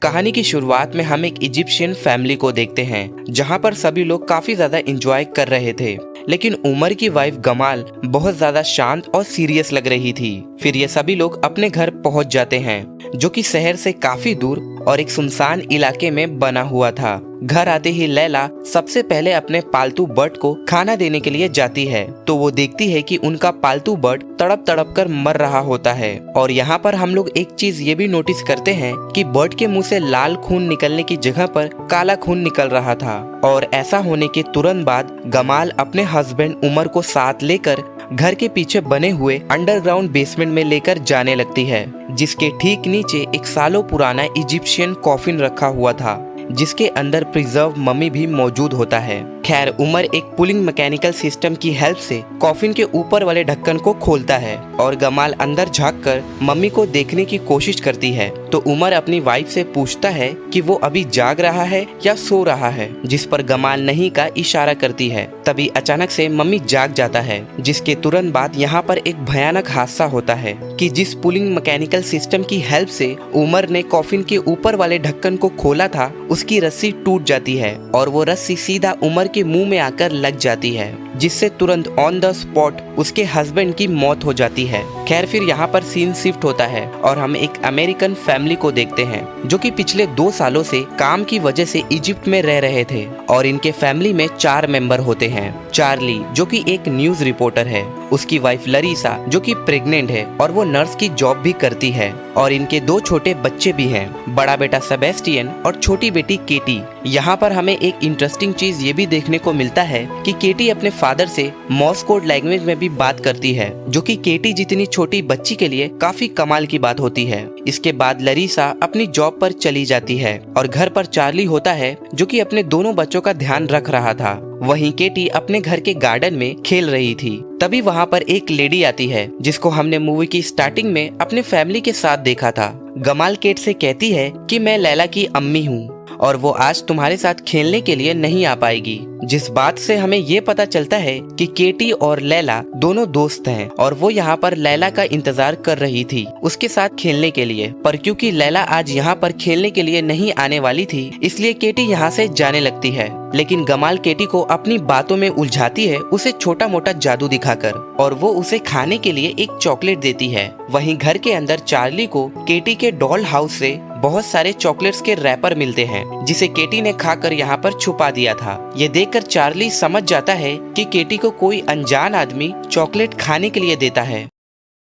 कहानी की शुरुआत में हम एक इजिप्शियन फैमिली को देखते हैं जहां पर सभी लोग काफी ज्यादा एंजॉय कर रहे थे, लेकिन उमर की वाइफ गमाल बहुत ज्यादा शांत और सीरियस लग रही थी। फिर ये सभी लोग अपने घर पहुंच जाते हैं जो कि शहर से काफी दूर और एक सुनसान इलाके में बना हुआ था। घर आते ही लैला सबसे पहले अपने पालतू बर्ड को खाना देने के लिए जाती है तो वो देखती है कि उनका पालतू बर्ड तड़प तड़प कर मर रहा होता है। और यहाँ पर हम लोग एक चीज ये भी नोटिस करते हैं कि बर्ड के मुंह से लाल खून निकलने की जगह पर काला खून निकल रहा था। और ऐसा होने के तुरंत बाद गमाल अपने हस्बैंड उमर को साथ लेकर घर के पीछे बने हुए अंडरग्राउंड बेसमेंट में लेकर जाने लगती है, जिसके ठीक नीचे एक सालों पुराना इजिप्शियन कॉफिन रखा हुआ था जिसके अंदर प्रिजर्व मम्मी भी मौजूद होता है। खैर उमर एक पुलिंग मैकेनिकल सिस्टम की हेल्प से कॉफिन के ऊपर वाले ढक्कन को खोलता है और गमाल अंदर झांककर मम्मी को देखने की कोशिश करती है तो उमर अपनी वाइफ से पूछता है कि वो अभी जाग रहा है या सो रहा है, जिस पर गमाल नहीं का इशारा करती है। तभी अचानक से मम्मी जाग जाता है, जिसके तुरंत बाद यहाँ पर एक भयानक हादसा होता है कि जिस पुलिंग मैकेनिकल सिस्टम की हेल्प से उमर ने कॉफिन के ऊपर वाले ढक्कन को खोला था उसकी रस्सी टूट जाती है और वो रस्सी सीधा उमर के मुंह में आकर लग जाती है, जिससे तुरंत ऑन द स्पॉट उसके हस्बैंड की मौत हो जाती है। खैर फिर यहाँ पर सीन शिफ्ट होता है और हम एक अमेरिकन फैमिली को देखते हैं जो कि पिछले 2 सालों से काम की वजह से इजिप्ट में रह रहे थे और इनके फैमिली में 4 मेंबर होते हैं। चार्ली जो कि एक न्यूज रिपोर्टर है, उसकी वाइफ लरीसा जो कि प्रेग्नेंट है और वो नर्स की जॉब भी करती है और इनके 2 छोटे बच्चे भी हैं, बड़ा बेटा सेबेस्टियन और छोटी बेटी केटी। यहाँ पर हमें एक इंटरेस्टिंग चीज ये भी देखने को मिलता है कि केटी अपने फादर से मॉर्स कोड लैंग्वेज में भी बात करती है, जो कि केटी जितनी छोटी बच्ची के लिए काफी कमाल की बात होती है। इसके बाद लरीसा अपनी जॉब पर चली जाती है और घर पर चार्ली होता है जो कि अपने दोनों बच्चों का ध्यान रख रहा था। वहीं केटी अपने घर के गार्डन में खेल रही थी। तभी वहाँ पर एक लेडी आती है जिसको हमने मूवी की स्टार्टिंग में अपने फैमिली के साथ देखा था। गमाल केट से कहती है कि मैं लैला की अम्मी हूँ और वो आज तुम्हारे साथ खेलने के लिए नहीं आ पाएगी, जिस बात से हमें ये पता चलता है कि केटी और लैला दोनों दोस्त हैं और वो यहाँ पर लैला का इंतजार कर रही थी उसके साथ खेलने के लिए। पर क्योंकि लैला आज यहाँ पर खेलने के लिए नहीं आने वाली थी इसलिए केटी यहाँ से जाने लगती है, लेकिन गमाल केटी को अपनी बातों में उलझाती है उसे छोटा मोटा जादू दिखाकर और वो उसे खाने के लिए एक चॉकलेट देती है। वहीं घर के अंदर चार्ली को केटी के डॉल हाउस से बहुत सारे चॉकलेट्स के रैपर मिलते हैं जिसे केटी ने खाकर यहाँ पर छुपा दिया था। ये देखकर चार्ली समझ जाता है कि केटी को कोई अनजान आदमी चॉकलेट खाने के लिए देता है।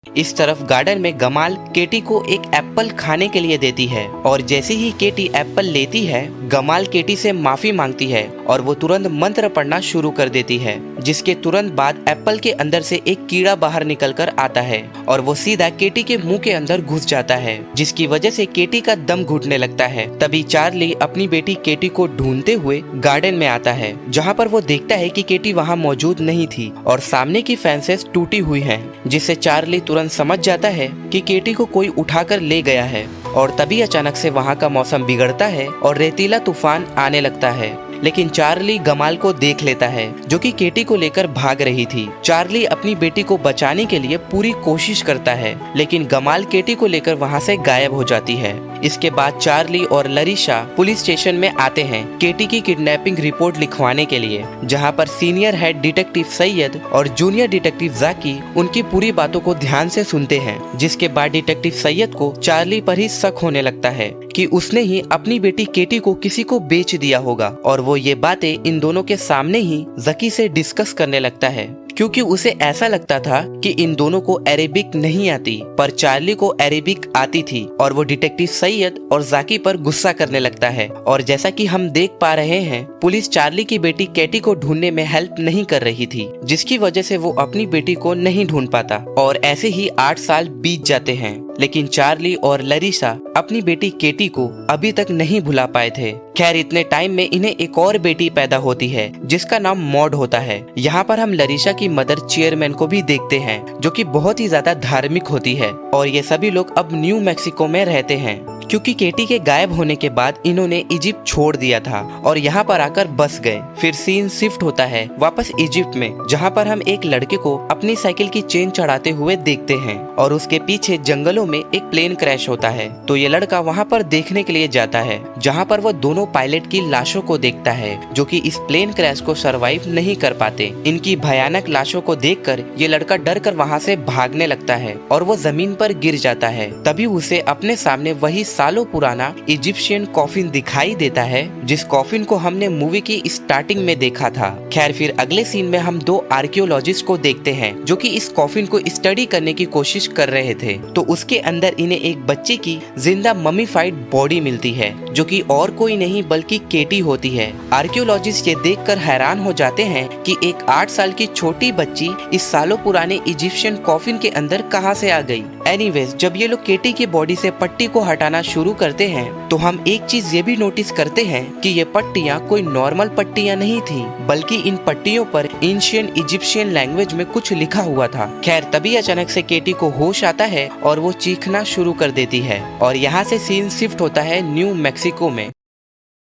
इस तरफ गार्डन में गमाल केटी को एक एप्पल खाने के लिए देती है और जैसे ही केटी एप्पल लेती है गमाल केटी से माफी मांगती है और वो तुरंत मंत्र पढ़ना शुरू कर देती है, जिसके तुरंत बाद एप्पल के अंदर से एक कीड़ा बाहर निकलकर आता है और वो सीधा केटी के मुंह के अंदर घुस जाता है, जिसकी वजह से केटी का दम घुटने लगता है। तभी चार्ली अपनी बेटी केटी को ढूंढते हुए गार्डन में आता है जहाँ पर वो देखता है कि केटी वहाँ मौजूद नहीं थी और सामने की फेंसेस टूटी हुई हैं, जिससे चार्ली तुरंत समझ जाता है कि केटी को कोई उठाकर ले गया है। और तभी अचानक से वहाँ का मौसम बिगड़ता है और रेतीला तूफान आने लगता है, लेकिन चार्ली गमाल को देख लेता है जो कि केटी को लेकर भाग रही थी। चार्ली अपनी बेटी को बचाने के लिए पूरी कोशिश करता है, लेकिन गमाल केटी को लेकर वहाँ से गायब हो जाती है। इसके बाद चार्ली और लरीसा पुलिस स्टेशन में आते हैं केटी की किडनैपिंग रिपोर्ट लिखवाने के लिए, जहाँ पर सीनियर हेड डिटेक्टिव सैयद और जूनियर डिटेक्टिव जाकी उनकी पूरी बातों को ध्यान से सुनते हैं। जिसके बाद डिटेक्टिव सैयद को चार्ली पर ही शक होने लगता है कि उसने ही अपनी बेटी केटी को किसी को बेच दिया होगा और वो ये बातें इन दोनों के सामने ही जकी से डिस्कस करने लगता है, क्योंकि उसे ऐसा लगता था कि इन दोनों को अरेबिक नहीं आती, पर चार्ली को अरेबिक आती थी और वो डिटेक्टिव सैयद और जाकी पर गुस्सा करने लगता है। और जैसा कि हम देख पा रहे हैं पुलिस चार्ली की बेटी केटी को ढूंढने में हेल्प नहीं कर रही थी, जिसकी वजह से वो अपनी बेटी को नहीं ढूंढ पाता और ऐसे ही 8 साल बीत जाते हैं, लेकिन चार्ली और लरीसा अपनी बेटी केटी को अभी तक नहीं भुला पाए थे। खैर इतने टाइम में इन्हें एक और बेटी पैदा होती है जिसका नाम मॉड होता है। यहाँ पर हम लरीसा की मदर चेयरमैन को भी देखते हैं जो कि बहुत ही ज्यादा धार्मिक होती है और ये सभी लोग अब न्यू मैक्सिको में रहते हैं। क्योंकि केटी के गायब होने के बाद इन्होंने इजिप्ट छोड़ दिया था और यहाँ पर आकर बस गए। फिर सीन शिफ्ट होता है वापस इजिप्ट में, जहाँ पर हम एक लड़के को अपनी साइकिल की चेन चढ़ाते हुए देखते हैं और उसके पीछे जंगलों में एक प्लेन क्रैश होता है। तो ये लड़का वहाँ पर देखने के लिए जाता है, जहाँ पर वो दोनों पायलट की लाशों को देखता है जो कि इस प्लेन क्रैश को सरवाइव नहीं कर पाते। इनकी भयानक लाशों को देखकर ये लड़का डर कर वहाँ से भागने लगता है और वो जमीन पर गिर जाता है। तभी उसे अपने सामने वही सालों पुराना इजिप्शियन कॉफिन दिखाई देता है, जिस कॉफिन को हमने मूवी की स्टार्टिंग में देखा था। खैर फिर अगले सीन में हम दो आर्कियोलॉजिस्ट को देखते हैं जो कि इस कॉफिन को स्टडी करने की कोशिश कर रहे थे। तो उसके अंदर इन्हें एक बच्चे की जिंदा ममीफाइड बॉडी मिलती है जो कि और कोई नहीं बल्कि केटी होती है। आर्कियोलॉजिस्ट ये देखकर हैरान हो जाते हैं कि एक 8 साल की छोटी बच्ची इस सालों पुराने इजिप्शियन कॉफिन के अंदर कहां से आ गई। एनीवेज, जब ये लोग केटी की बॉडी से पट्टी को हटाना शुरू करते हैं तो हम एक चीज ये भी नोटिस करते हैं कि ये पट्टियां कोई नॉर्मल पट्टियां नहीं थी, बल्कि इन पट्टियों पर एंशिएंट इजिप्शियन लैंग्वेज में कुछ लिखा हुआ था। खैर तभी अचानक से केटी को होश आता है और वो चीखना शुरू कर देती है और यहाँ से सीन शिफ्ट होता है न्यू मैक्सिको में,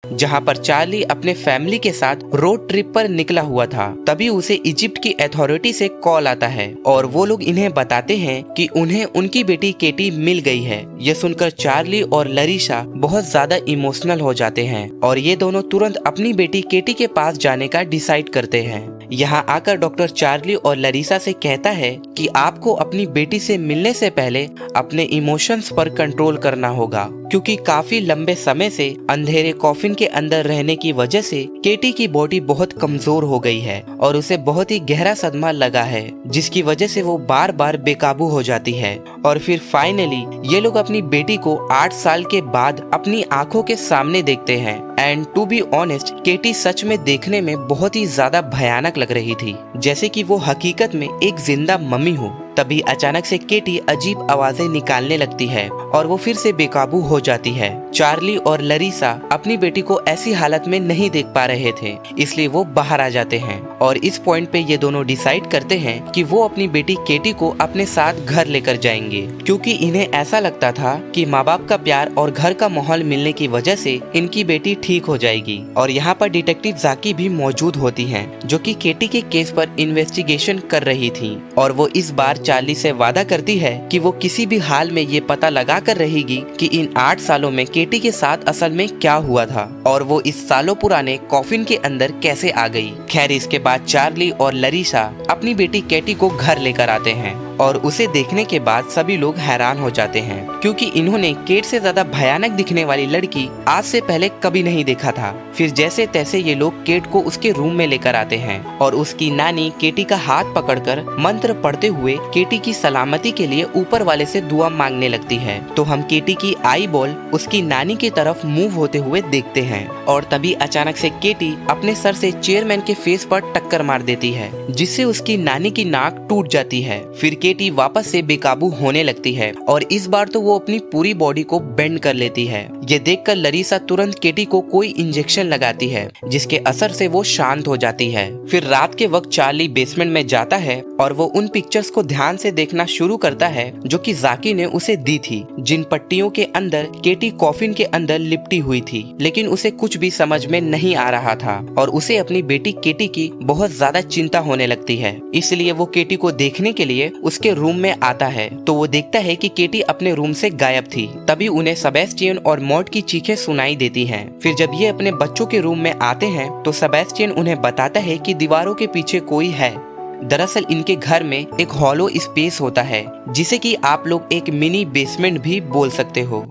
जहाँ पर चार्ली अपने फैमिली के साथ रोड ट्रिप पर निकला हुआ था। तभी उसे इजिप्ट की अथॉरिटी से कॉल आता है और वो लोग इन्हें बताते हैं कि उन्हें उनकी बेटी केटी मिल गई है। ये सुनकर चार्ली और लरीशा बहुत ज्यादा इमोशनल हो जाते हैं और ये दोनों तुरंत अपनी बेटी केटी के पास जाने का डिसाइड करते हैं। यहाँ आकर डॉक्टर चार्ली और लरीसा से कहता है कि आपको अपनी बेटी से मिलने से पहले अपने इमोशंस पर कंट्रोल करना होगा, क्योंकि काफी लंबे समय से अंधेरे कॉफिन के अंदर रहने की वजह से केटी की बॉडी बहुत कमजोर हो गई है और उसे बहुत ही गहरा सदमा लगा है, जिसकी वजह से वो बार बार बेकाबू हो जाती है। और फिर फाइनली ये लोग अपनी बेटी को 8 साल के बाद अपनी आंखों के सामने देखते हैं। एंड टू बी ऑनेस्ट, केटी सच में देखने में बहुत ही ज्यादा भयानक लग रही थी, जैसे कि वो हकीकत में एक जिंदा मम्मी हो। तभी अचानक से केटी अजीब आवाजें निकालने लगती है और वो फिर से बेकाबू हो जाती है। चार्ली और लरीसा अपनी बेटी को ऐसी हालत में नहीं देख पा रहे थे, इसलिए वो बाहर आ जाते हैं और इस पॉइंट पे ये दोनों डिसाइड करते हैं कि वो अपनी बेटी केटी को अपने साथ घर लेकर जाएंगे, क्योंकि इन्हें ऐसा लगता था कि माँ बाप का प्यार और घर का माहौल मिलने की वजह से इनकी बेटी ठीक हो जाएगी। और यहाँ पर डिटेक्टिव जाकी भी मौजूद होती हैं, जो कि केटी के केस पर इन्वेस्टिगेशन कर रही थी और वो इस बार चार्ली से वादा करती है कि वो किसी भी हाल में ये पता लगा कर रहेगी कि इन 8 सालों में केटी के साथ असल में क्या हुआ था और वो इस सालों पुराने कॉफिन के अंदर कैसे आ गई। खैर इसके बाद चार्ली और लरीसा अपनी बेटी केटी को घर लेकर आते हैं और उसे देखने के बाद सभी लोग हैरान हो जाते हैं, क्योंकि इन्होंने केट से ज्यादा भयानक दिखने वाली लड़की आज से पहले कभी नहीं देखा था। फिर जैसे तैसे ये लोग केट को उसके रूम में लेकर आते हैं और उसकी नानी केटी का हाथ पकड़कर मंत्र पढ़ते हुए केटी की सलामती के लिए ऊपर वाले से दुआ मांगने लगती है। तो हम केटी की आई बॉल उसकी नानी की तरफ मूव होते हुए देखते हैं और तभी अचानक से केटी अपने सर से चेयरमैन के फेस पर टक्कर मार देती है, जिससे उसकी नानी की नाक टूट जाती है। फिर केटी वापस से बेकाबू होने लगती है और इस बार तो वो अपनी पूरी बॉडी को बेंड कर लेती है। ये देखकर लरीसा तुरंत केटी को कोई इंजेक्शन लगाती है, जिसके असर से वो शांत हो जाती है। फिर रात के वक्त चार्ली बेसमेंट में जाता है और वो उन पिक्चर्स को ध्यान से देखना शुरू करता है जो कि जाकी ने उसे दी थी, जिन पट्टियों के अंदर केटी कॉफिन के अंदर लिपटी हुई थी। लेकिन उसे कुछ भी समझ में नहीं आ रहा था और उसे अपनी बेटी केटी की बहुत ज्यादा चिंता होने लगती है। इसलिए वो केटी को देखने के लिए उसके रूम में आता है तो वो देखता है कि केटी अपने रूम से गायब थी। तभी उन्हें सेबेस्टियन और मॉड की चीखें सुनाई देती हैं। फिर जब ये अपने बच्चों के रूम में आते हैं तो सेबेस्टियन उन्हें बताता है कि दीवारों के पीछे कोई है। दरअसल इनके घर में एक हॉलो स्पेस होता है, जिसे कि आप लोग एक मिनी बेसमेंट भी बोल सकते हो,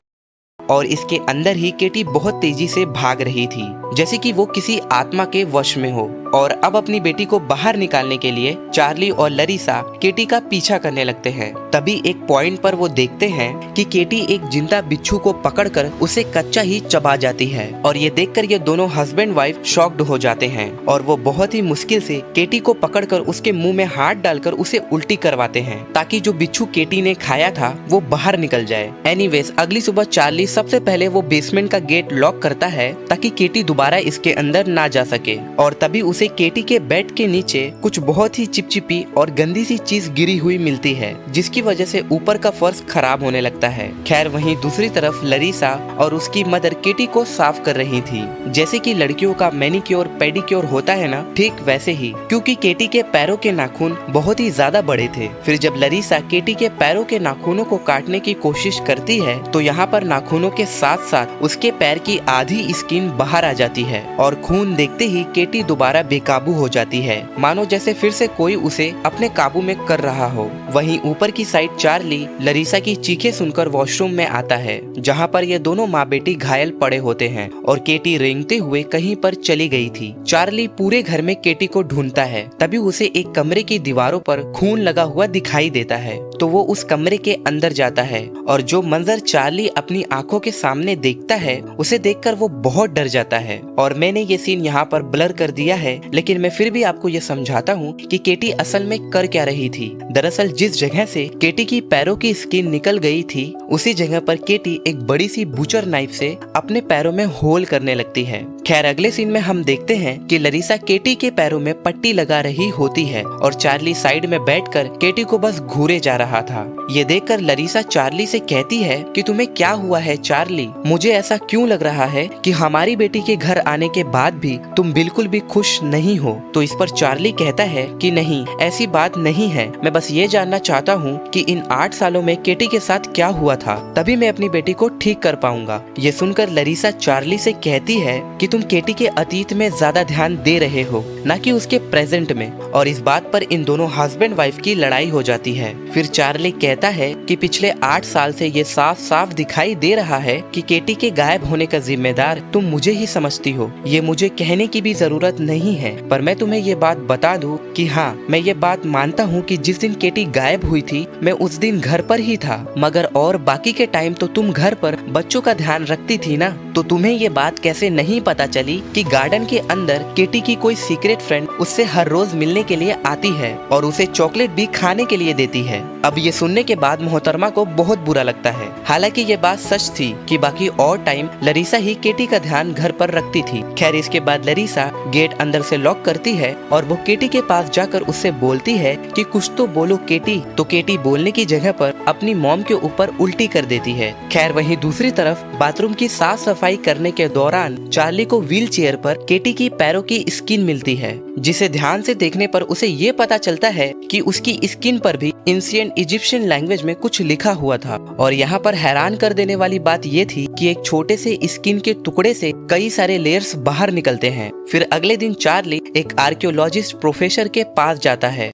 और इसके अंदर ही केटी बहुत तेजी से भाग रही थी, जैसे कि वो किसी आत्मा के वश में हो। और अब अपनी बेटी को बाहर निकालने के लिए चार्ली और लरीसा केटी का पीछा करने लगते हैं। तभी एक पॉइंट पर वो देखते हैं कि केटी एक जिंदा बिच्छू को पकड़कर उसे कच्चा ही चबा जाती है और ये देखकर ये दोनों हस्बैंड वाइफ शॉक्ड हो जाते हैं और वो बहुत ही मुश्किल से केटी को पकड़कर उसके मुंह में हाथ डालकर उसे उल्टी करवाते हैं, ताकि जो बिच्छू केटी ने खाया था वो बाहर निकल जाए। एनीवेज, अगली सुबह चार्ली सबसे पहले वो बेसमेंट का गेट लॉक करता है ताकि केटी दोबारा इसके अंदर ना जा सके। और तभी उसे केटी के बेड के नीचे कुछ बहुत ही चिपचिपी और गंदी सी चीज गिरी हुई मिलती है, जिसकी वजह से ऊपर का फर्श खराब होने लगता है। खैर वहीं दूसरी तरफ लरीसा और उसकी मदर केटी को साफ कर रही थी। जैसे कि लड़कियों का मैनिक्योर पेडिक्योर होता है ना, ठीक वैसे ही, क्योंकि केटी के पैरों के नाखून बहुत ही ज्यादा बड़े थे। फिर जब लरीसा केटी के पैरों के नाखूनों को काटने की कोशिश करती है तो यहाँ पर नाखूनों के साथ साथ उसके पैर की आधी स्किन बाहर आ जाती है और खून देखते ही केटी दोबारा बेकाबू हो जाती है, मानो जैसे फिर से कोई उसे अपने काबू में कर रहा हो। वहीं ऊपर की साइड चार्ली लरीसा की चीखें सुनकर वॉशरूम में आता है, जहाँ पर ये दोनों माँ बेटी घायल पड़े होते हैं और केटी रेंगते हुए कहीं पर चली गई थी। चार्ली पूरे घर में केटी को ढूंढता है, तभी उसे एक कमरे की दीवारों पर खून लगा हुआ दिखाई देता है, तो वो उस कमरे के अंदर जाता है और जो मंजर चार्ली अपनी आंखों के सामने देखता है उसे देखकर वो बहुत डर जाता है। और मैंने ये सीन यहाँ पर ब्लर कर दिया है, लेकिन मैं फिर भी आपको ये समझाता हूँ कि केटी असल में कर क्या रही थी। दरअसल जिस जगह से केटी की पैरों की स्किन निकल गई थी उसी जगह पर केटी एक बड़ी सी बूचर नाइफ से अपने पैरों में होल करने लगती है। खैर अगले सीन में हम देखते हैं कि लरीसा केटी के पैरों में पट्टी लगा रही होती है और चार्ली साइड में बैठकर केटी को बस घूरे जा रहा था। ये देखकर लरीसा चार्ली से कहती है कि तुम्हें क्या हुआ है चार्ली, मुझे ऐसा क्यों लग रहा है कि हमारी बेटी के घर आने के बाद भी तुम बिल्कुल भी खुश नहीं हो। तो इस पर चार्ली कहता है कि नहीं, ऐसी बात नहीं है, मैं बस ये जानना चाहता हूँ कि इन 8 सालों में केटी के साथ क्या हुआ था, तभी मैं अपनी बेटी को ठीक कर पाऊंगा। ये सुनकर लरीसा चार्ली से कहती है कि तुम केटी के अतीत में ज्यादा ध्यान दे रहे हो, न कि उसके प्रेजेंट में। और इस बात पर इन दोनों हस्बैंड वाइफ की लड़ाई हो जाती है। फिर चार्ली कहता है कि पिछले 8 साल से ये साफ साफ दिखाई दे रहा है कि केटी के गायब होने का जिम्मेदार तुम मुझे ही समझती हो। ये मुझे कहने की भी जरूरत नहीं है, पर मैं तुम्हें ये बात बता दूं कि हाँ, मैं ये बात मानता हूँ कि जिस दिन केटी गायब हुई थी मैं उस दिन घर पर ही था, मगर और बाकी के टाइम तो तुम घर पर बच्चों का ध्यान रखती थी ना। तो तुम्हें ये बात कैसे नहीं पता चली कि गार्डन के अंदर केटी की कोई सीक्रेट फ्रेंड उससे हर रोज मिलने के लिए आती है और उसे चॉकलेट भी खाने के लिए देती है। अब ये सुनने के बाद मोहतरमा को बहुत बुरा लगता है। हालांकि ये बात सच थी कि बाकी और टाइम लरीसा ही केटी का ध्यान घर पर रखती थी। खैर इसके बाद लरीसा गेट अंदर से लॉक करती है और वो केटी के पास जाकर उससे बोलती है कि कुछ तो बोलो केटी। तो केटी बोलने की जगह पर अपनी मॉम के ऊपर उल्टी कर देती है। खैर वहीं दूसरी तरफ बाथरूम की साफ सफाई करने के दौरान चार्ली को व्हील चेयर पर केटी की पैरों की स्किन मिलती है, जिसे ध्यान से देखने पर उसे ये पता चलता है कि उसकी स्किन पर भी एंशिएंट इजिप्शियन लैंग्वेज में कुछ लिखा हुआ था। और यहाँ पर हैरान कर देने वाली बात ये थी कि एक छोटे से स्किन के टुकड़े से कई सारे लेयर्स बाहर निकलते हैं। फिर अगले दिन चार्ली एक आर्कियोलॉजिस्ट प्रोफेसर के पास जाता है,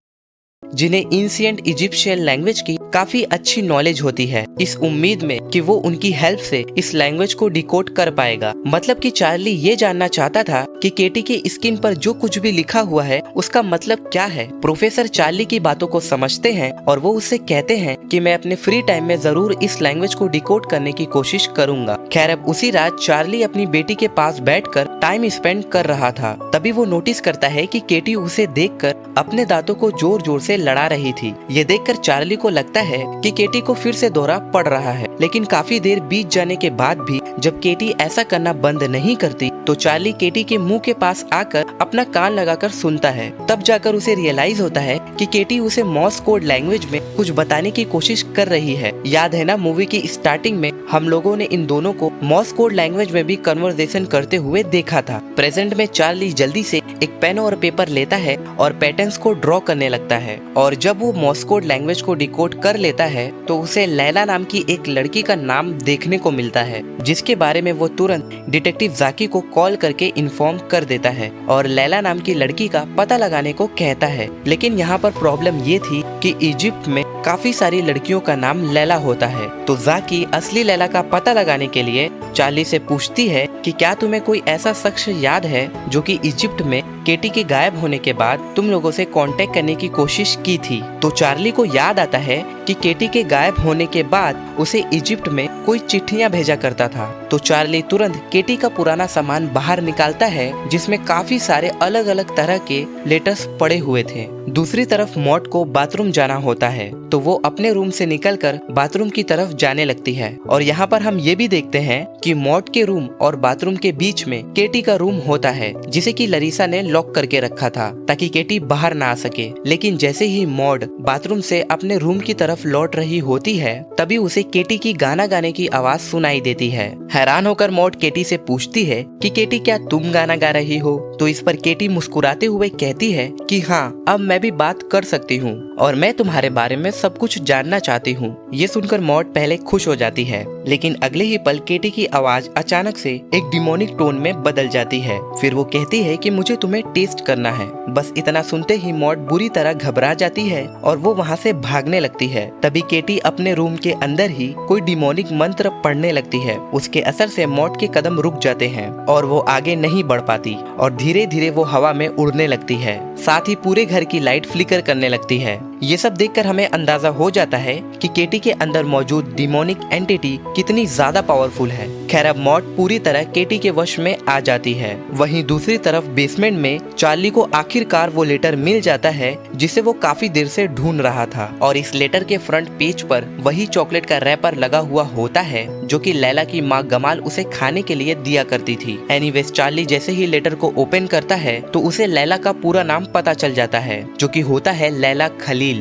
जिन्हें एंशिएंट इजिप्शियन लैंग्वेज की काफी अच्छी नॉलेज होती है, इस उम्मीद में कि वो उनकी हेल्प से इस लैंग्वेज को डिकोड कर पाएगा। मतलब कि चार्ली ये जानना चाहता था कि केटी के स्किन पर जो कुछ भी लिखा हुआ है उसका मतलब क्या है। प्रोफेसर चार्ली की बातों को समझते हैं और वो उससे कहते हैं कि मैं अपने फ्री टाइम में जरूर इस लैंग्वेज को डिकोड करने की कोशिश करूंगा। खैर अब उसी रात चार्ली अपनी बेटी के पास बैठकर टाइम स्पेंड कर रहा था, तभी वो नोटिस करता है कि केटी उसे देखकर अपने दांतों को जोर जोर से लड़ा रही थी। ये देखकर चार्ली को लगता है कि केटी को फिर से दौरा पड़ रहा है, लेकिन काफी देर बीत जाने के बाद भी जब केटी ऐसा करना बंद नहीं करती तो चार्ली केटी के मुंह के पास आकर अपना कान लगाकर सुनता है। तब जाकर उसे रियलाइज होता है कि केटी उसे मॉर्स कोड लैंग्वेज में कुछ बताने की कोशिश कर रही है। याद है ना, मूवी की स्टार्टिंग में हम लोगों ने इन दोनों को मॉर्स कोड लैंग्वेज में भी कन्वर्सेशन करते हुए देखा था। प्रेजेंट में चार्ली जल्दी से एक पेन और पेपर लेता है और पैटर्न्स को ड्रॉ करने लगता है, और जब वो मॉर्स कोड लैंग्वेज को डिकोड कर लेता है तो उसे लैला नाम की एक लड़की का नाम देखने को मिलता है, जिसके बारे में वो तुरंत डिटेक्टिव जाकी को कॉल करके इन्फॉर्म कर देता है और लैला नाम की लड़की का पता लगाने को कहता है। लेकिन यहाँ पर प्रॉब्लम ये थी कि इजिप्ट में काफी सारी लड़कियों का नाम लैला होता है। तो जाकी असली लैला का पता लगाने के लिए चार्ली से पूछती है कि क्या तुम्हें कोई ऐसा शख्स याद है जो कि इजिप्ट में केटी के गायब होने के बाद तुम लोगों से कांटेक्ट करने की कोशिश की थी। तो चार्ली को याद आता है कि केटी के गायब होने के बाद उसे इजिप्ट में कोई चिट्ठियां भेजा करता था। तो चार्ली तुरंत केटी का पुराना सामान बाहर निकालता है जिसमें काफी सारे अलग अलग तरह के लेटर्स पड़े हुए थे। दूसरी तरफ मॉड को बाथरूम जाना होता है तो वो अपने रूम से निकलकर बाथरूम की तरफ जाने लगती है। और यहाँ पर हम ये भी देखते हैं कि मॉड के रूम और बाथरूम के बीच में केटी का रूम होता है जिसे कि लरीसा ने लॉक करके रखा था ताकि केटी बाहर ना आ सके। लेकिन जैसे ही मॉड बाथरूम से अपने रूम की तरफ लौट रही होती है तभी उसे केटी की गाना गाने की आवाज सुनाई देती है। हैरान होकर मॉड केटी से पूछती है कि केटी क्या तुम गाना गा रही हो? तो इस पर केटी मुस्कुराते हुए कहती है कि हाँ, अब मैं भी बात कर सकती हूँ और मैं तुम्हारे बारे में सब कुछ जानना चाहती हूँ। ये सुनकर मॉड पहले खुश हो जाती है लेकिन अगले ही पल केटी की आवाज अचानक से एक डिमोनिक टोन में बदल जाती है। फिर वो कहती है कि मुझे तुम्हें टेस्ट करना है। बस इतना सुनते ही मॉड बुरी तरह घबरा जाती है और वो वहाँ से भागने लगती है। तभी केटी अपने रूम के अंदर ही कोई डिमोनिक मंत्र पढ़ने लगती है। उसके असर से मॉड के कदम रुक जाते हैं और वो आगे नहीं बढ़ पाती और धीरे धीरे वो हवा में उड़ने लगती है। साथ ही पूरे घर की लाइट फ्लिकर करने लगती है। ये सब देखकर हमें अंदाजा हो जाता है कि केटी के अंदर मौजूद डिमोनिक एंटिटी कितनी ज्यादा पावरफुल है। खैर अब मॉड पूरी तरह केटी के वश में आ जाती है। वहीं दूसरी तरफ बेसमेंट में चार्ली को आखिरकार वो लेटर मिल जाता है जिसे वो काफी देर से ढूंढ रहा था और इस लेटर के फ्रंट पेज पर वही चॉकलेट का रैपर लगा हुआ होता है जो कि लैला की माँ गमाल उसे खाने के लिए दिया करती थी। एनीवेज चार्ली जैसे ही लेटर को ओपन करता है तो उसे लैला का पूरा नाम पता चल जाता है जो कि होता है लैला खलील।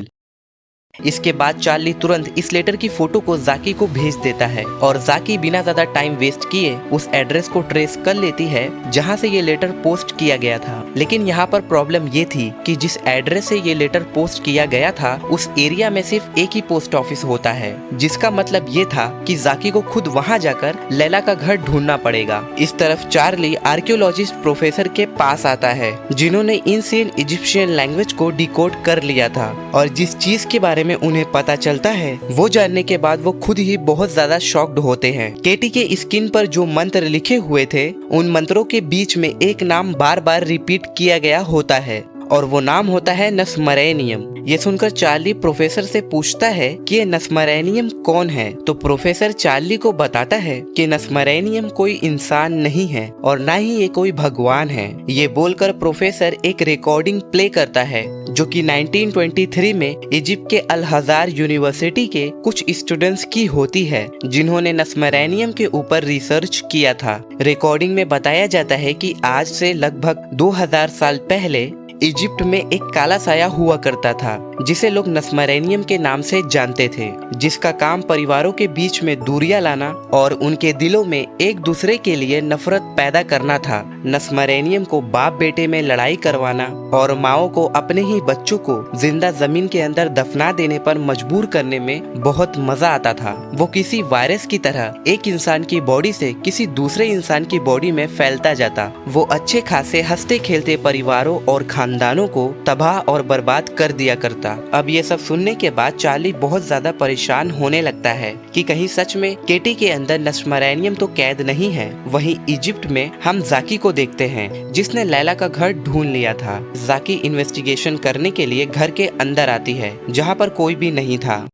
इसके बाद चार्ली तुरंत इस लेटर की फोटो को जाकी को भेज देता है और जाकी बिना ज्यादा टाइम वेस्ट किए उस एड्रेस को ट्रेस कर लेती है जहां से ये लेटर पोस्ट किया गया था। लेकिन यहाँ पर प्रॉब्लम ये थी कि जिस एड्रेस से ये लेटर पोस्ट किया गया था उस एरिया में सिर्फ एक ही पोस्ट ऑफिस होता है, जिसका मतलब ये था कि जाकी को खुद वहाँ जाकर लैला का घर ढूंढना पड़ेगा। इस तरफ चार्ली आर्कियोलॉजिस्ट प्रोफेसर के पास आता है जिन्होंने एंशिएंट इजिप्शियन लैंग्वेज को डिकोड कर लिया था और जिस चीज के बारे में उन्हें पता चलता है वो जानने के बाद वो खुद ही बहुत ज्यादा शॉक्ड होते हैं। केटी के स्किन पर जो मंत्र लिखे हुए थे उन मंत्रों के बीच में एक नाम बार बार रिपीट किया गया होता है और वो नाम होता है नस्मरेनियम। ये सुनकर चार्ली प्रोफेसर से पूछता है कि ये नस्मरेनियम कौन है। तो प्रोफेसर चार्ली को बताता है कि नस्मरेनियम कोई इंसान नहीं है और ना ही ये कोई भगवान है। ये बोलकर प्रोफेसर एक रिकॉर्डिंग प्ले करता है जो कि 1923 में इजिप्ट के अल हजार यूनिवर्सिटी के कुछ स्टूडेंट्स की होती है जिन्होंने नस्मरेनियम के ऊपर रिसर्च किया था। रिकॉर्डिंग में बताया जाता है कि आज से लगभग 2000 साल पहले इजिप्ट में एक काला साया हुआ करता था जिसे लोग नस्मरेनियम के नाम से जानते थे, जिसका काम परिवारों के बीच में दूरियां लाना और उनके दिलों में एक दूसरे के लिए नफरत पैदा करना था। नस्मरेनियम को बाप बेटे में लड़ाई करवाना और माओ को अपने ही बच्चों को जिंदा जमीन के अंदर दफना देने पर मजबूर करने में बहुत मजा आता था। वो किसी वायरस की तरह एक इंसान की बॉडी से किसी दूसरे इंसान की बॉडी में फैलता जाता। वो अच्छे खासे हंसते खेलते परिवारों और खानदानों को तबाह और बर्बाद कर दिया करता। अब ये सब सुनने के बाद चार्ली बहुत ज्यादा परेशान होने लगता है कि कहीं सच में केटी के अंदर नस्मरेनियम तो कैद नहीं है। वहीं इजिप्ट में हम जाकी को देखते हैं जिसने लैला का घर ढूंढ लिया था। जाकी इन्वेस्टिगेशन करने के लिए घर के अंदर आती है जहाँ पर कोई भी नहीं था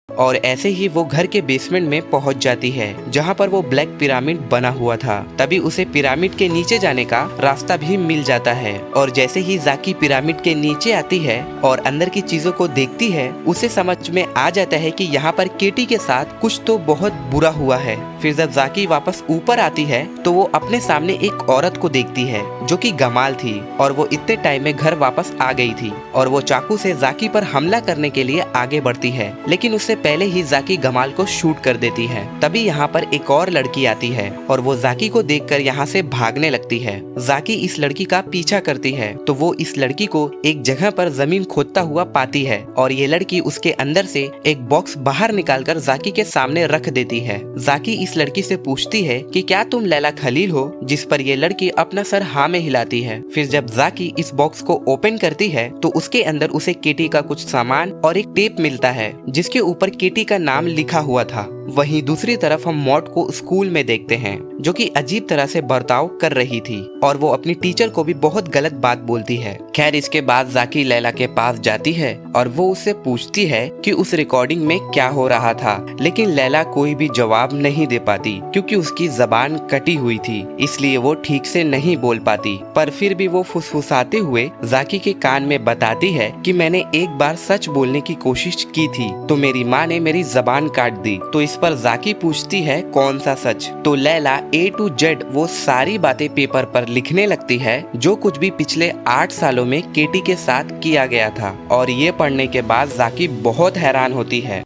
और ऐसे ही वो घर के बेसमेंट में पहुंच जाती है जहां पर वो ब्लैक पिरामिड बना हुआ था। तभी उसे पिरामिड के नीचे जाने का रास्ता भी मिल जाता है और जैसे ही जाकी पिरामिड के नीचे आती है और अंदर की चीजों को देखती है उसे समझ में आ जाता है कि यहाँ पर केटी के साथ कुछ तो बहुत बुरा हुआ है। फिर जब जाकी वापस ऊपर आती है तो वो अपने सामने एक औरत को देखती है जो कि गमाल थी और वो इतने टाइम में घर वापस आ गई थी और वो चाकू से जाकी पर हमला करने के लिए आगे बढ़ती है, लेकिन उससे पहले ही जाकी गमाल को शूट कर देती है। तभी यहाँ पर एक और लड़की आती है और वो जाकी को देखकर यहाँ से भागने लगती है। जाकी इस लड़की का पीछा करती है तो वो इस लड़की को एक जगह पर जमीन खोदता हुआ पाती है और ये लड़की उसके अंदर से एक बॉक्स बाहर निकालकर जाकी के सामने रख देती है। जाकी इस लड़की से पूछती है कि क्या तुम लैला खलील हो, जिस पर ये लड़की अपना सर हाँ में हिलाती है। फिर जब जाकी इस बॉक्स को ओपन करती है तो उसके अंदर उसे केटी का कुछ सामान और एक टेप मिलता है जिसके ऊपर केटी का नाम लिखा हुआ था। वहीं दूसरी तरफ हम मॉड को स्कूल में देखते हैं जो कि अजीब तरह से बर्ताव कर रही थी और वो अपनी टीचर को भी बहुत गलत बात बोलती है। खैर इसके बाद जाकी लैला के पास जाती है और वो उससे पूछती है कि उस रिकॉर्डिंग में क्या हो रहा था, लेकिन लैला कोई भी जवाब नहीं दे पाती क्योंकि उसकी जबान कटी हुई थी, इसलिए वो ठीक से नहीं बोल पाती। पर फिर भी वो फुसफुसाते हुए जाकी के कान में बताती है कि मैंने एक बार सच बोलने की कोशिश की थी तो मेरी माँ ने मेरी जबान काट दी। तो इस पर जाकी पूछती है कौन सा सच। तो लैला A to Z वो सारी बातें पेपर पर लिखने लगती है जो कुछ भी पिछले 8 सालों में केटी के साथ किया गया था। और ये पढ़ने के बाद जाकी बहुत हैरान होती है।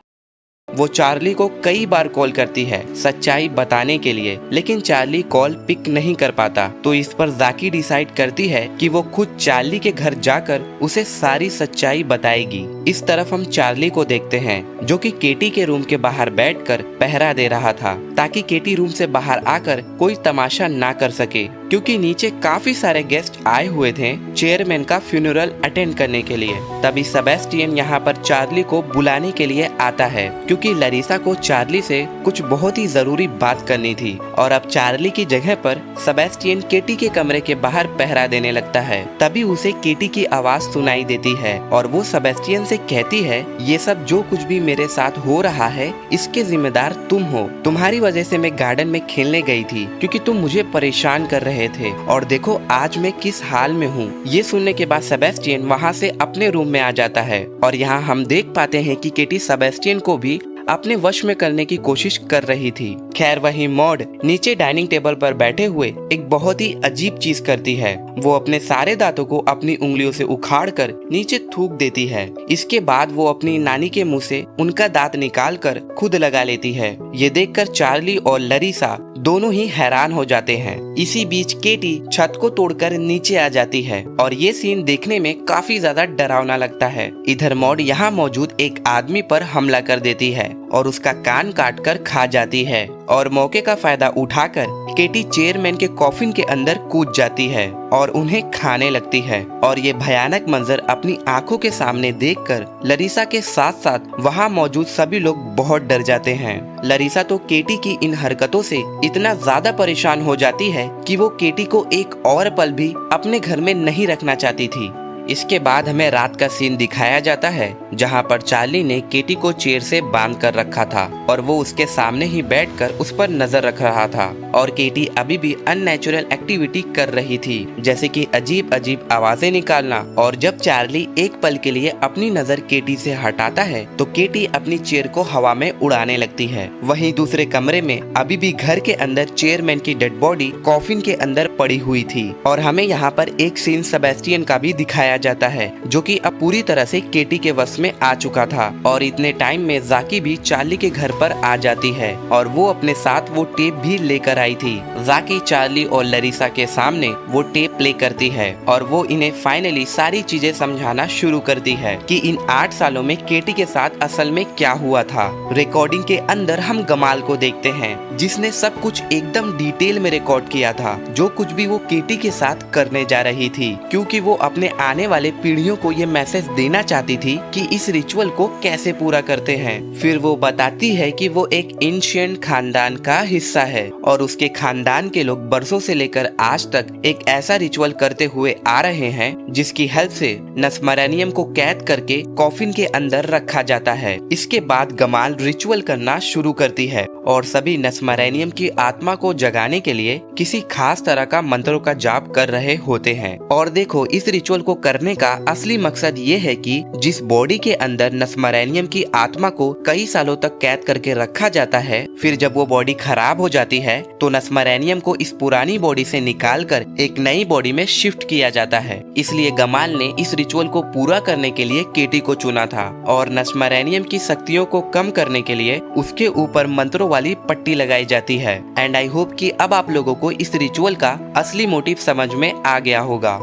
वो चार्ली को कई बार कॉल करती है सच्चाई बताने के लिए, लेकिन चार्ली कॉल पिक नहीं कर पाता। तो इस पर जाकी डिसाइड करती है कि वो खुद चार्ली के घर जाकर उसे सारी सच्चाई बताएगी। इस तरफ हम चार्ली को देखते हैं जो कि केटी के रूम के बाहर बैठकर पहरा दे रहा था ताकि केटी रूम से बाहर आकर कोई तमाशा ना कर सके, क्योंकि नीचे काफी सारे गेस्ट आए हुए थे चेयरमैन का फ्यूनरल अटेंड करने के लिए। तभी सेबेस्टियन यहाँ पर चार्ली को बुलाने के लिए आता है क्योंकि लरीसा को चार्ली से कुछ बहुत ही जरूरी बात करनी थी। और अब चार्ली की जगह पर सेबेस्टियन केटी के कमरे के बाहर पहरा देने लगता है। तभी उसे केटी की आवाज सुनाई देती है और वो सेबेस्टियन से कहती है ये सब जो कुछ भी मेरे साथ हो रहा है इसके जिम्मेदार तुम हो। तुम्हारी वजह से मैं गार्डन में खेलने गई थी क्योंकि तुम मुझे परेशान कर रहे थे और देखो आज मैं किस हाल में हूँ। ये सुनने के बाद सेबेस्टियन वहाँ से अपने रूम में आ जाता है और यहाँ हम देख पाते हैं कि केटी सेबेस्टियन को भी अपने वश में करने की कोशिश कर रही थी। खैर वही मॉड नीचे डाइनिंग टेबल पर बैठे हुए एक बहुत ही अजीब चीज करती है। वो अपने सारे दांतों को अपनी उंगलियों से उखाड़कर नीचे थूक देती है। इसके बाद वो अपनी नानी के मुंह से उनका दांत निकालकर खुद लगा लेती है। ये देखकर चार्ली और लरीसा दोनों ही हैरान हो जाते हैं। इसी बीच केटी छत को तोड़कर नीचे आ जाती है और ये सीन देखने में काफी ज्यादा डरावना लगता है। इधर मॉड यहाँ मौजूद एक आदमी पर हमला कर देती है और उसका कान काटकर खा जाती है और मौके का फायदा उठाकर केटी चेयरमैन के कॉफिन के अंदर कूद जाती है और उन्हें खाने लगती है। और ये भयानक मंजर अपनी आंखों के सामने देखकर लरीसा के साथ साथ वहाँ मौजूद सभी लोग बहुत डर जाते हैं। लरीसा तो केटी की इन हरकतों से इतना ज्यादा परेशान हो जाती है कि वो केटी को एक और पल भी अपने घर में नहीं रखना चाहती थी। इसके बाद हमें रात का सीन दिखाया जाता है जहां पर चार्ली ने केटी को चेयर से बांध कर रखा था और वो उसके सामने ही बैठकर उस पर नजर रख रहा था और केटी अभी भी अननेचुरल एक्टिविटी कर रही थी जैसे कि अजीब अजीब आवाजें निकालना। और जब चार्ली एक पल के लिए अपनी नजर केटी से हटाता है तो केटी अपनी चेयर को हवा में उड़ाने लगती है। वहीं दूसरे कमरे में अभी भी घर के अंदर चेयरमैन की डेड बॉडी कॉफिन के अंदर पड़ी हुई थी और हमें यहाँ पर एक सीन सेबेस्टियन का भी दिखाया जाता है जो कि अब पूरी तरह से केटी के वश में आ चुका था। और इतने टाइम में जाकी भी चार्ली के घर पर आ जाती है और वो अपने साथ वो टेप भी लेकर आई थी। जाकी चार्ली और लरीसा के सामने वो टेप प्ले करती है और वो इन्हें फाइनली सारी चीजें समझाना शुरू करती है कि इन 8 सालों में केटी के साथ असल में क्या हुआ था। रिकॉर्डिंग के अंदर हम गमाल को देखते हैं जिसने सब कुछ एकदम डिटेल में रिकॉर्ड किया था जो कुछ भी वो केटी के साथ करने जा रही थी, क्योंकि वो अपने आने वाले पीढ़ियों को ये मैसेज देना चाहती थी कि इस रिचुअल को कैसे पूरा करते हैं। फिर वो बताती है कि वो एक एंशिएंट खानदान का हिस्सा है और उसके खानदान के लोग बरसों से लेकर आज तक एक ऐसा रिचुअल करते हुए आ रहे हैं जिसकी हेल्प से नस्मरेनियम को कैद करके कॉफिन के अंदर रखा जाता है। इसके बाद गमाल रिचुअल करना शुरू करती है और सभी नस्मरेनियम की आत्मा को जगाने के लिए किसी खास तरह का मंत्रों का जाप कर रहे होते हैं। और देखो इस रिचुअल को करने का असली मकसद ये है कि जिस बॉडी के अंदर नस्मरेनियम की आत्मा को कई सालों तक कैद करके रखा जाता है, फिर जब वो बॉडी खराब हो जाती है तो नस्मरेनियम को इस पुरानी बॉडी से निकालकर एक नई बॉडी में शिफ्ट किया जाता है। इसलिए गमाल ने इस रिचुअल को पूरा करने के लिए केटी को चुना था और नस्मरेनियम की शक्तियों को कम करने के लिए उसके ऊपर मंत्रों वाली पट्टी लगाई जाती है। एंड आई होप कि अब आप लोगों को इस रिचुअल का असली मोटिव समझ में आ गया होगा।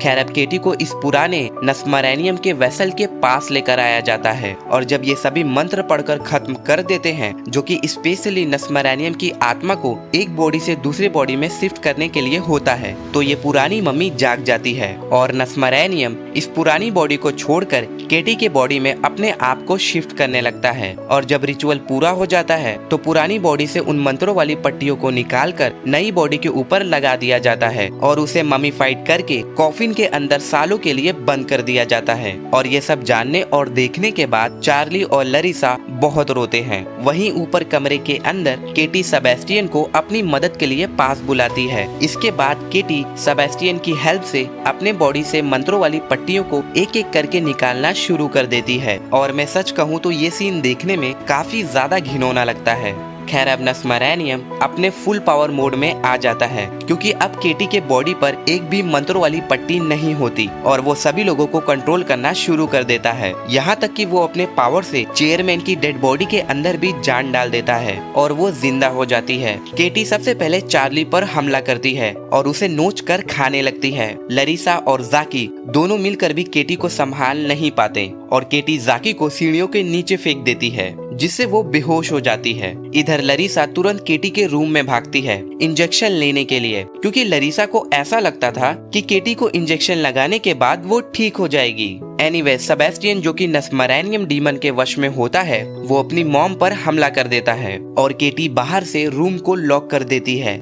खैर अब केटी को इस पुराने नस्मरेनियम के वेसल के पास लेकर आया जाता है और जब ये सभी मंत्र पढ़कर खत्म कर देते हैं, जो कि स्पेशली नस्मरेनियम की आत्मा को एक बॉडी से दूसरे बॉडी में शिफ्ट करने के लिए होता है, तो ये पुरानी मम्मी जाग जाती है और नस्मरेनियम इस पुरानी बॉडी को छोड़कर केटी के बॉडी में अपने आप को शिफ्ट करने लगता है। और जब रिचुअल पूरा हो जाता है तो पुरानी बॉडी से उन मंत्रों वाली पट्टियों को निकालकर नई बॉडी के ऊपर लगा दिया जाता है और उसे ममीफाइड करके कॉफिन के अंदर सालों के लिए बंद कर दिया जाता है। और ये सब जानने और देखने के बाद चार्ली और लरीसा बहुत रोते हैं। वहीं ऊपर कमरे के अंदर केटी सेबेस्टियन को अपनी मदद के लिए पास बुलाती है। इसके बाद केटी सेबेस्टियन की हेल्प से अपने बॉडी से मंत्रों वाली पट्टियों को एक एक करके निकालना शुरू कर देती है और मैं सच कहूँ तो ये सीन देखने में काफी ज्यादा घिनौना लगता है। खैर अब नस्मरेनियम अपने फुल पावर मोड में आ जाता है क्योंकि अब केटी के बॉडी पर एक भी मंत्रों वाली पट्टी नहीं होती और वो सभी लोगों को कंट्रोल करना शुरू कर देता है। यहाँ तक कि वो अपने पावर से चेयरमैन की डेड बॉडी के अंदर भी जान डाल देता है और वो जिंदा हो जाती है। केटी सबसे पहले चार्ली पर हमला करती है और उसे नोच कर खाने लगती है। लरीसा और जाकी दोनों मिलकर भी केटी को संभाल नहीं पाते और केटी जाकी को सीढ़ियों के नीचे फेंक देती है जिससे वो बेहोश हो जाती है। इधर लरीसा तुरंत केटी के रूम में भागती है इंजेक्शन लेने के लिए क्योंकि लरीसा को ऐसा लगता था कि केटी को इंजेक्शन लगाने के बाद वो ठीक हो जाएगी। एनीवे सेबेस्टियन जो कि नस्मरेनियम डीमन के वश में होता है वो अपनी मॉम पर हमला कर देता है और केटी बाहर से रूम को लॉक कर देती है।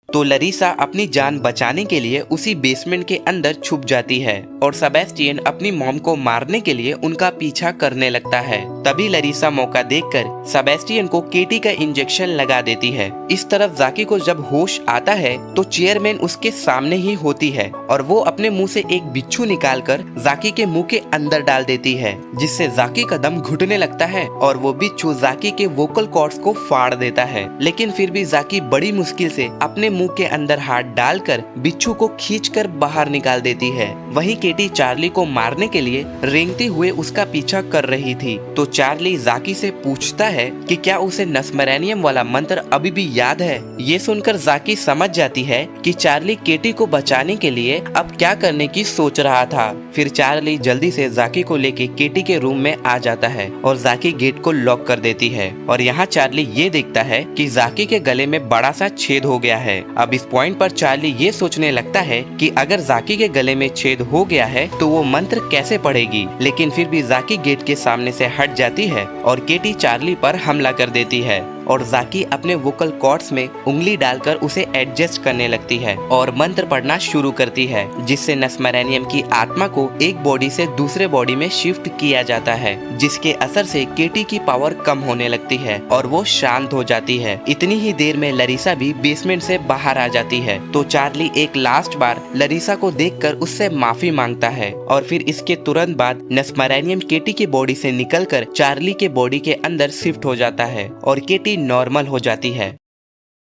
तो लरीसा अपनी जान बचाने के लिए उसी बेसमेंट के अंदर छुप जाती है और सेबेस्टियन अपनी मॉम को मारने के लिए उनका पीछा करने लगता है। तभी लरीसा मौका देखकर सेबेस्टियन को केटी का इंजेक्शन लगा देती है। इस तरफ जाकी को जब होश आता है तो चेयरमैन उसके सामने ही होती है और वो अपने मुंह से एक बिच्छू निकालकर जाकी के मुंह के अंदर डाल देती है जिससे जाकी का दम घुटने लगता है और वो बिच्छू जाकी के वोकल कॉर्ड्स को फाड़ देता है। लेकिन फिर भी जाकी बड़ी मुश्किल से अपने मुंह के अंदर हाथ डालकर बिच्छू को खींचकर बाहर निकाल देती है। वहीं केटी चार्ली को मारने के लिए रेंगते हुए उसका पीछा कर रही थी तो चार्ली जाकी से पूछता है कि क्या उसे नस्मरेनियम वाला मंत्र अभी भी याद है। ये सुनकर जाकी समझ जाती है कि चार्ली केटी को बचाने के लिए अब क्या करने की सोच रहा था। फिर चार्ली जल्दी से जाकी को लेके केटी के रूम में आ जाता है और जाकी गेट को लॉक कर देती है और यहाँ चार्ली ये देखता है कि जाकी के गले में बड़ा सा छेद हो गया है। अब इस पॉइंट पर चार्ली ये सोचने लगता है कि अगर जाकी के गले में छेद हो गया है तो वो मंत्र कैसे पढ़ेगी, लेकिन फिर भी जाकी गेट के सामने से हट जाती है और केटी चार्ली पर हमला कर देती है और जाकी अपने वोकल कॉर्ड्स में उंगली डालकर उसे एडजस्ट करने लगती है और मंत्र पढ़ना शुरू करती है जिससे नस्मरेनियम की आत्मा को एक बॉडी से दूसरे बॉडी में शिफ्ट किया जाता है जिसके असर से केटी की पावर कम होने लगती है और वो शांत हो जाती है। इतनी ही देर में लरीसा भी बेसमेंट से बाहर आ जाती है तो चार्ली एक लास्ट बार लरीसा को देखकर उससे माफी मांगता है और फिर इसके तुरंत बाद नस्मरेनियम केटी की बॉडी से निकलकर चार्ली के बॉडी के अंदर शिफ्ट हो जाता है और केटी नॉर्मल हो जाती है।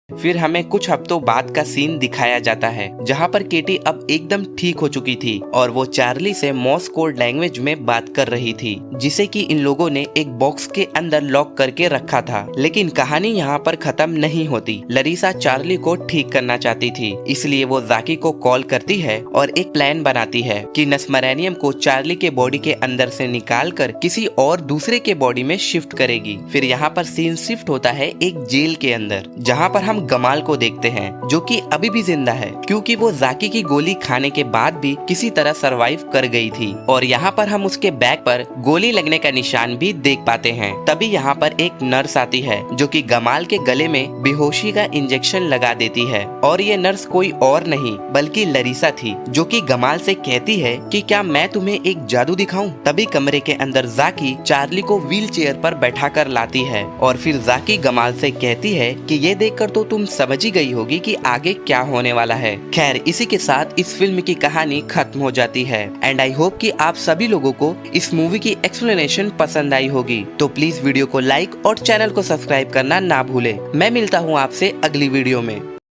फिर हमें कुछ हफ्तों बाद का सीन दिखाया जाता है जहाँ पर केटी अब एकदम ठीक हो चुकी थी और वो चार्ली से मॉर्स कोड लैंग्वेज में बात कर रही थी जिसे कि इन लोगों ने एक बॉक्स के अंदर लॉक करके रखा था। लेकिन कहानी यहाँ पर खत्म नहीं होती। लरीसा चार्ली को ठीक करना चाहती थी इसलिए वो जाकी को कॉल करती है और एक प्लान बनाती है कि नस्मरेनियम को चार्ली के बॉडी के अंदर से निकाल कर किसी और दूसरे के बॉडी में शिफ्ट करेगी। फिर यहाँ पर सीन शिफ्ट होता है एक जेल के अंदर जहाँ पर हम गमाल को देखते हैं जो कि अभी भी जिंदा है क्योंकि वो जाकी की गोली खाने के बाद भी किसी तरह सरवाइव कर गई थी और यहाँ पर हम उसके बैक पर गोली लगने का निशान भी देख पाते हैं। तभी यहाँ पर एक नर्स आती है जो कि गमाल के गले में बेहोशी का इंजेक्शन लगा देती है और ये नर्स कोई और नहीं बल्कि लरीसा थी जो कि गमाल से कहती है कि क्या मैं तुम्हें एक जादू दिखाऊं। तभी कमरे के अंदर जाकी चार्ली को व्हील चेयर पर बैठा कर लाती है और फिर जाकी गमाल से कहती है कि ये देखकर तो तुम समझ ही गई होगी कि आगे क्या होने वाला है। खैर इसी के साथ इस फिल्म की कहानी खत्म हो जाती है एंड आई होप कि आप सभी लोगों को इस मूवी की एक्सप्लेनेशन पसंद आई होगी। तो प्लीज वीडियो को लाइक और चैनल को सब्सक्राइब करना ना भूले। मैं मिलता हूँ आपसे अगली वीडियो में।